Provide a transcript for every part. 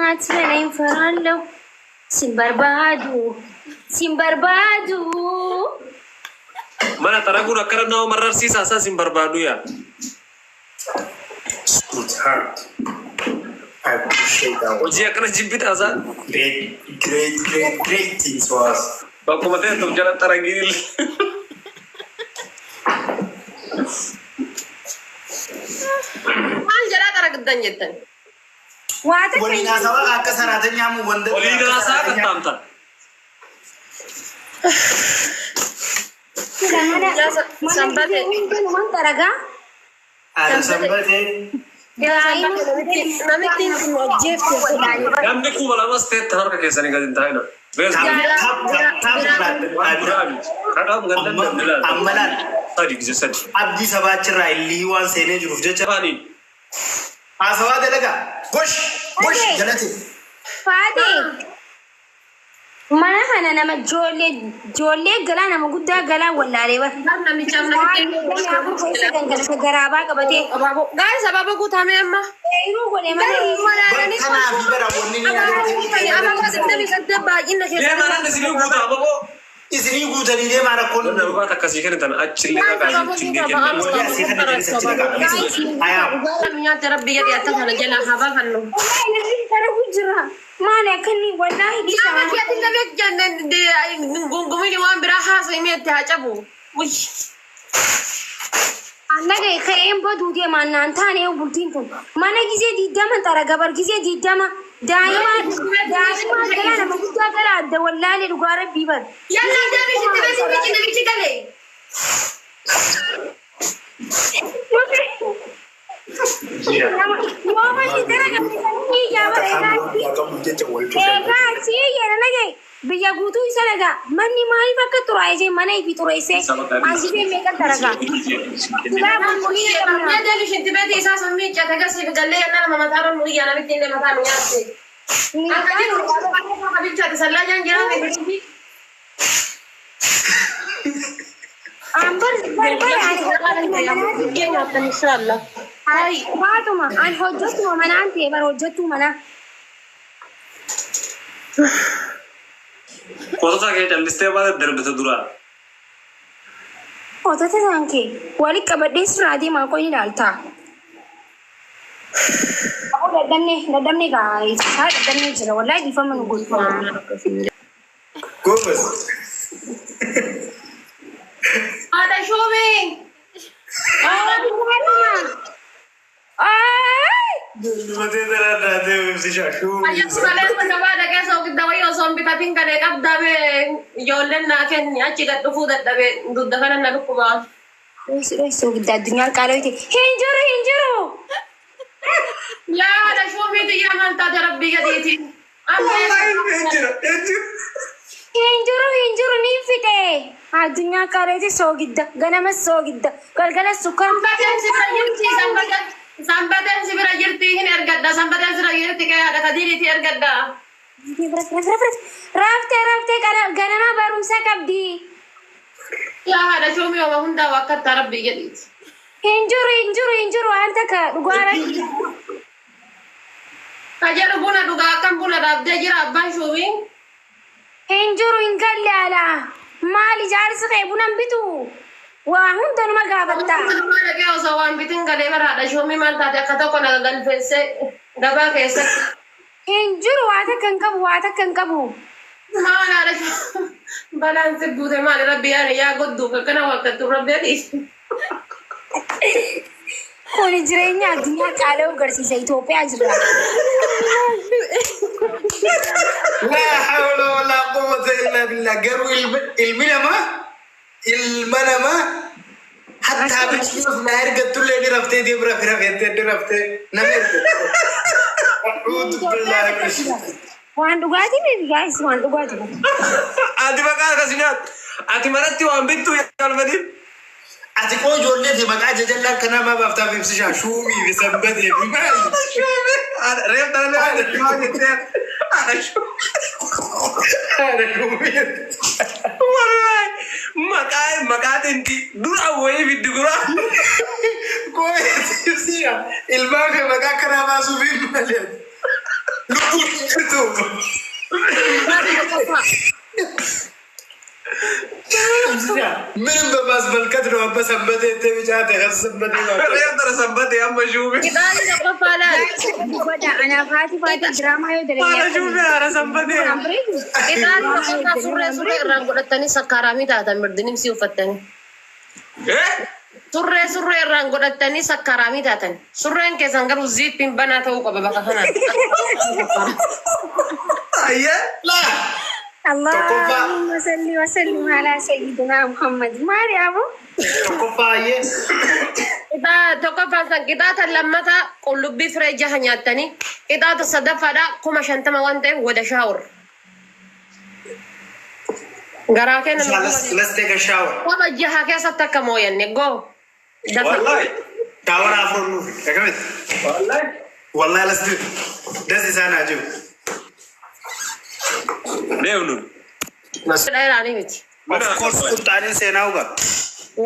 Atlein farallo. Simbarbadu. Mana taragura karena marar sisa sa simbarbadu ya. Sweetheart, I appreciate that. Ojia kena jibbit asa. Great things was. Baku mate tum jalan taragil. Maal jala taragdan jettan. Wata Wali na sawa aka saratanya mu wanda. Oli na sa katamta. Sambate. Taraga? Ada sambate. Namitti object. Gamne ku wala mas te tar ka kesani ga dinta ina. Bes kadam gandan bilal. Amalan. Sadi sadi. Abdi sabachira liwan sene juruf jecha. Fani. Asawa dalaga. Bosh jalati. Fadi. Mana kana nama jolle gala nama gudda gala wallare ba. Namicha namitti. Garaba qabate. Guys, ababa gutame amma. Iru gole mana. Kana bibara wonni ni Dia mana nasi guta babo. isini gutani de mara kon. Na ba ta kasi kan tan achille ka ka chinge ken. Aya. Naminya terabbiya di atas sana jala haba kanno. Tara hujra. Mana kanni wallahi di Sama dia tinggal jangan de gumi ni wan beraha so ini tajabu. Wih. Annaga kayen badu de mannan tane bultin kun. Mana gize di dama tara gabar gize di dama. Daima gala nama gudda gala da wallahi rugara bibar. Yalla jadi kita bisi kale. Mama si tara ka ni ya bare ka. Ega si ya nage. Biya gutu isalaga. Manni mai fakka turaise mana ipi turaise. Asibe meka taraga. Ya jadi shinti beti isa sammi jata gasi galle yana mama taron muri yana bitin de mata mi yasse. Akadi ko bicha de sallanya ngira me bichi. Ambar inshallah. Hai, Fatuma, an hojjatu mana ante bar hojjatu mana. Korsa ke chaliste ba darbe to dura. Ota ta zanke, wali kabadde suradi ma ko ni dalta. Ako dadamne guys. Ha dadamne jira wallahi di faman gulfa. Gofas. Ada showing. Mate dara dade si shashu. Aja sekalian pendapat ada so kita wayo so kita tinggal dek abdabe jolen na ken ya ciga tufu daddabe dudda kana na rukuba. So gidda dunya kalo ite. Hinjuru. Ya ada showing itu ya man ta rabbi ya diti. Hinjuru ni fite. Ha dunya kalo ite so gidda ganama so gidda. Galgala sukam Sambatan sibira jirti hin ergadda sambatan sibira jirti kaya ada kadiri ti ergadda. Rafte ganama barumsa kabdi. Ya ada showing wa hunda wakat rabbi ya diti. Hinjuru anta ka dugara. Kajar buna duga akan buna rabda jira abban showing. Hinjuru ingalli ala. Mali jarsa kay bunan bitu. Wahun dan magabatta. Mana ke osawan bitin kale bara ada showing man ta kata ko na gal fese gaba kese. Hinjuru wata kan kabu. Mana ada balance bude male rabbi ya goddu kana wakatu rabbi di. Koni jirenya dunya kalau garsiisa Itoophiyaa jira. La hawla wala quwwata illa billah. Garu ilmanama hatta bichis nahir gattulle ni rafte di fira fete di rafte namerte. A'udhu billahi minash shaitanir Waan dhugaatii baby guys waan dhugaatii. Ati bakal kasinat. Ati maratti wan bittu ya kalmadi. ati ko jolle di maka jajalla kana ma bafta fi sha shumi bi sambade bi mai. Rem tane le ma gete. Ana shumi. Wallahi makai inti dura woy biddu gura. Ko siya ilma ke maka kana ma su bi male. Lupu ምንም በማስመልከት ነው። በሰንበቴ ብቻ ተከሰበት ነው። يقدر ثبت يا عم شوفي Kidali na kapala. أنا فاتي دراما يودري انا شوفي انا ثبت Kidali na kapala surre irraan godhatanii sakkaaramii taatan birdinim si uffattanii. ايه Surre irraan godhatanii sakkaaramii taatan. Surreen keessan garuu ziippiin banaa ta'uu qaba bakka kanaan. ايه لا اللهم صل وسلم على سيدنا محمد مريم kofaye Tokkoffaan san qixaata lammataa qullubbii firee jaha nyaattanii qixaata sadaffaadha 50,000 waan ta'eef wada shaawur. Garaa kenna let's take a shower waba jaha keessatti akka mooyanne goo. والله shower afro nu kakamit والله wallahi let's do this is ana ju ليونو Dheeraanii miti. of course kutaanin seenauga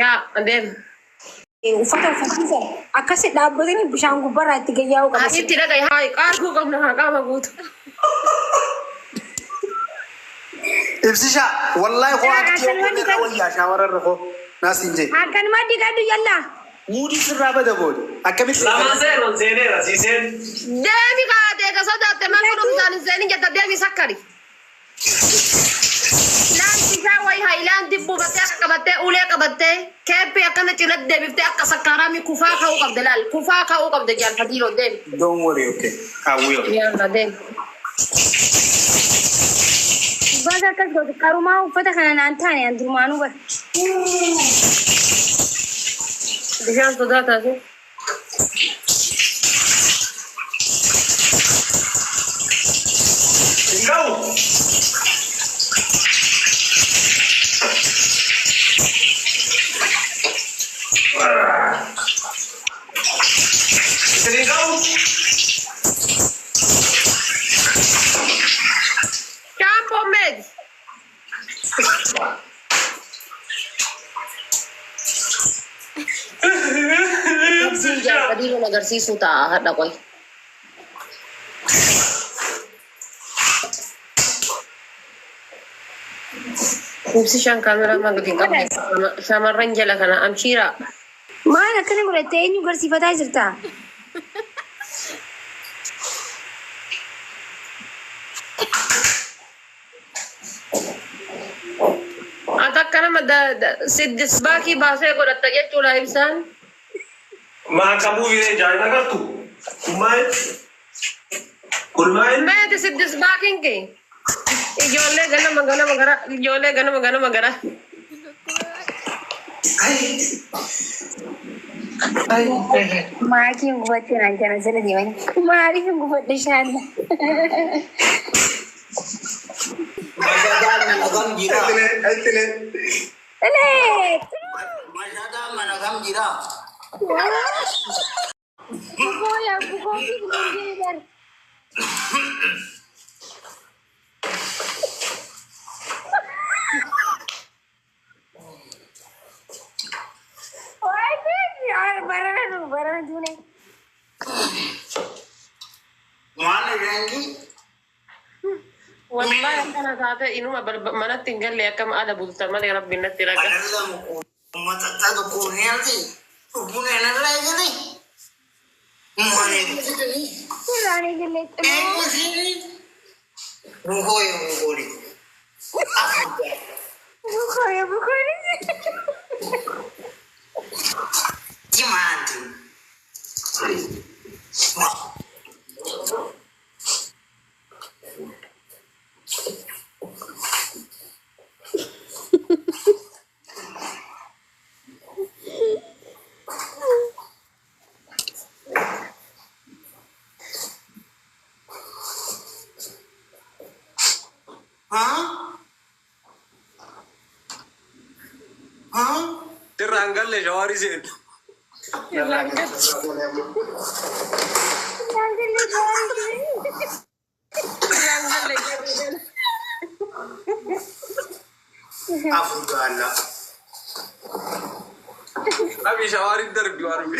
Yaa adeem. uffata uffatiisa akkasi dhaabbatanii bishaan gubbarraa itti gayyaa'u qaba. Itti dhagaye haa qaarkuu qabna haa qaama guutu. ibsisha wallahi qo'aatti wayyaa shawara rafo nasinje Akkanuma digadhu yalla. mudi sirra bada bode akkamit لما زين زينيرا سيسين Deemi kaatee ka sodaatte man kun bisaan hin seenin jetta deemi sakkari. Laanti isaa wayi haayilaandi buufattee akka qabattee ulee qabattee keeppii akkana cinatti deebiftee akka sakkaaramii kufaa ka'uu qabde laal kufaa ka'uu qabde jaalfatiiroo deemi. don't worry okay I will Yaalla deemi. Bakka akkas godhu qarumaa uffata kana naan taane an durmaanuu bara. Bishaan sodaataati. جو Shampoo med. Jaalfatiiroo agarsiisuu ta'a hadha qoy. Ibsishaan kaameraa magaatiin qabne shamarran jala kana amshiiraa. Maal akkana godhattee eenyu garsiifataa jirta? Ati akka nama siddis baakii baasee godhatta jechuudha ibsaan. ما كابو في جاينا كرتو كماي كل ماي Meeti siddis baakiin kee. Ijoollee ganama gara. Maatiin gubattee naan jala jala deemanii. Maaliif hin gubadhe shaalla? Masyadaan managam jira. Elee! Masyadaan managam jira. Bukoo yaa bukoo fi buluu bar. Barana duune. Waan rengi Wallahi akkana taate inuma manatti hin galle akkam ala bulta malee rabbiin natti raga. padahal ummata dukuniyati dukunena lagi Mane Siraanii gilleetti moo? Bukoy. Bukoo yaa bukoo ni. Gimana? ترى لي جواري زين Afgana. ابي شواري الدرب جواري Ini